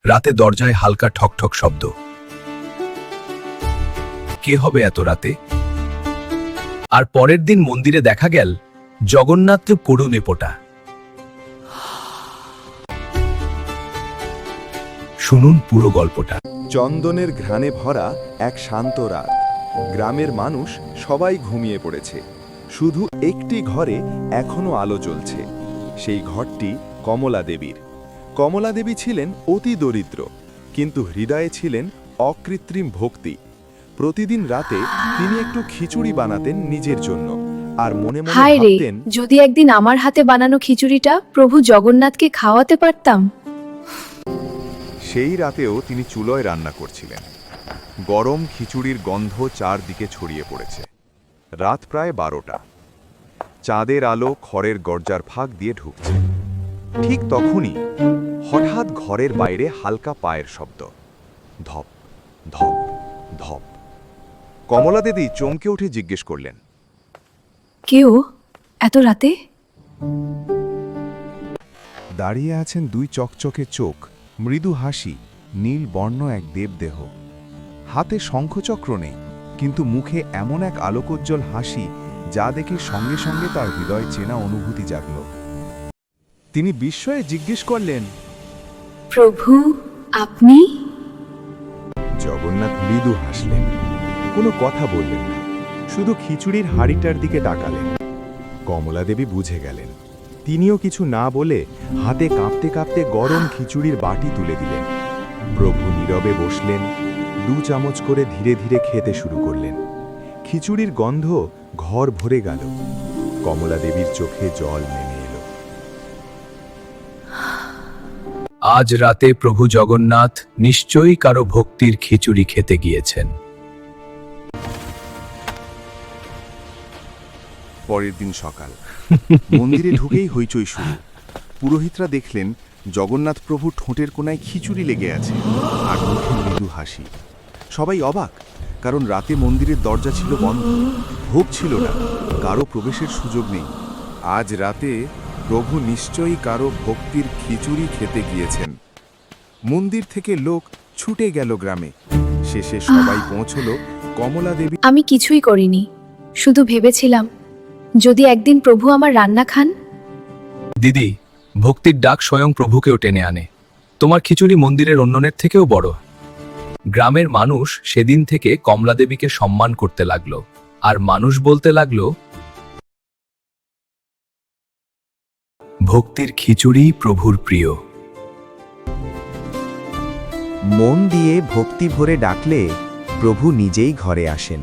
রাতে দরজায় হালকা ঠকঠক শব্দ। কে হবে এত রাতে? আর পরের দিন মন্দিরে দেখা গেল জগন্নাথ করু নেপোটা। শুনুন পুরো গল্পটা। চন্দনের ঘ্রাণে ভরা এক শান্ত রাত। গ্রামের মানুষ সবাই ঘুমিয়ে পড়েছে, শুধু একটি ঘরে এখনো আলো জ্বলছে। সেই ঘরটি কমলা দেবীর। কমলা দেবী ছিলেন অতি দরিদ্র, কিন্তু হৃদয়ে ছিলেন অকৃত্রিম ভক্তি। প্রতিদিন রাতে তিনি একটু খিচুড়ি বানাতেন নিজের জন্য, আর মনে মনে হায় রে, ভাবতেন, যদি একদিন আমার হাতে বানানো খিচুড়িটা প্রভু জগন্নাথকে খাওয়াতে পারতাম। সেই রাতেও তিনি চুলোয় রান্না করছিলেন। গরম খিচুড়ির গন্ধ চারদিকে ছড়িয়ে পড়েছে। রাত প্রায় 12টা। চাঁদের আলো খড়ের গর্জার ফাঁক দিয়ে ঢুকছে। ঠিক তখনই হঠাৎ ঘরের বাইরে হালকা পায়ের শব্দ। ধপ ধপ ধপ। কমলা দেবী চমকে উঠে জিজ্ঞেস করলেন, কেউ এত রাতে? দাঁড়িয়ে আছেন দুই চকচকে চোখ, মৃদু হাসি, নীল বর্ণ এক দেবদেহ। হাতে শঙ্খচক্র নেই, কিন্তু মুখে এমন এক আলোকোজ্জ্বল হাসি যা দেখে সঙ্গে সঙ্গে তার হৃদয় চেনা অনুভূতি জাগল। তিনি বিস্ময়ে জিজ্ঞেস করলেন, প্রভু, আপনি? জগন্নাথ মৃদু হাসলেন, কোনো কথা বললেন না, শুধু খিচুড়ির হাঁড়িটার দিকে তাকালেন। কমলা দেবী বুঝে গেলেন। তিনিও কিছু না বলে হাতে কাঁপতে কাঁপতে গরম খিচুড়ির বাটি তুলে দিলেন। প্রভু নীরবে বসলেন, 2 চামচ করে ধীরে ধীরে খেতে শুরু করলেন। খিচুড়ির গন্ধ ঘর ভরে গেল। কমলা দেবীর চোখে জল নেমে এলো। আজ রাতে প্রভু জগন্নাথ নিশ্চয়ই কারো ভক্তির খিচুড়ি খেতে গিয়েছেন। পরের দিন সকাল, মন্দিরে ঢুকেই হইচই শুরু। পুরোহিতরা দেখলেন জগন্নাথ প্রভু ঠোঁটের কোনায় খিচুড়ি লেগে আছে, আর মুখে মৃদু হাসি। সবাই অবাক, কারণ রাতে মন্দিরের দরজা ছিল বন্ধ, ভোগ ছিল না, কারো প্রবেশের সুযোগ নেই। আজ রাতে প্রভু নিশ্চয়ই কারো ভক্তির খিচুড়ি খেতে গিয়েছেন। মন্দির থেকে লোক ছুটে গেল গ্রামে। শেষে সবাই পৌঁছল কমলা দেবী। আমি কিছুই করিনি, শুধু ভেবেছিলাম যদি একদিন প্রভু আমার রান্না খান। দিদি, ভক্তির ডাক স্বয়ং প্রভুকেও টেনে আনে। তোমার খিচুড়ি মন্দিরের অন্যনের থেকেও বড়। গ্রামের মানুষ সেদিন থেকে কমলা দেবীকে সম্মান করতে লাগলো, আর মানুষ বলতে লাগলো, ভক্তির খিচুড়ি প্রভুর প্রিয়। মন দিয়ে ভক্তি ভরে ডাকলে প্রভু নিজেই ঘরে আসেন।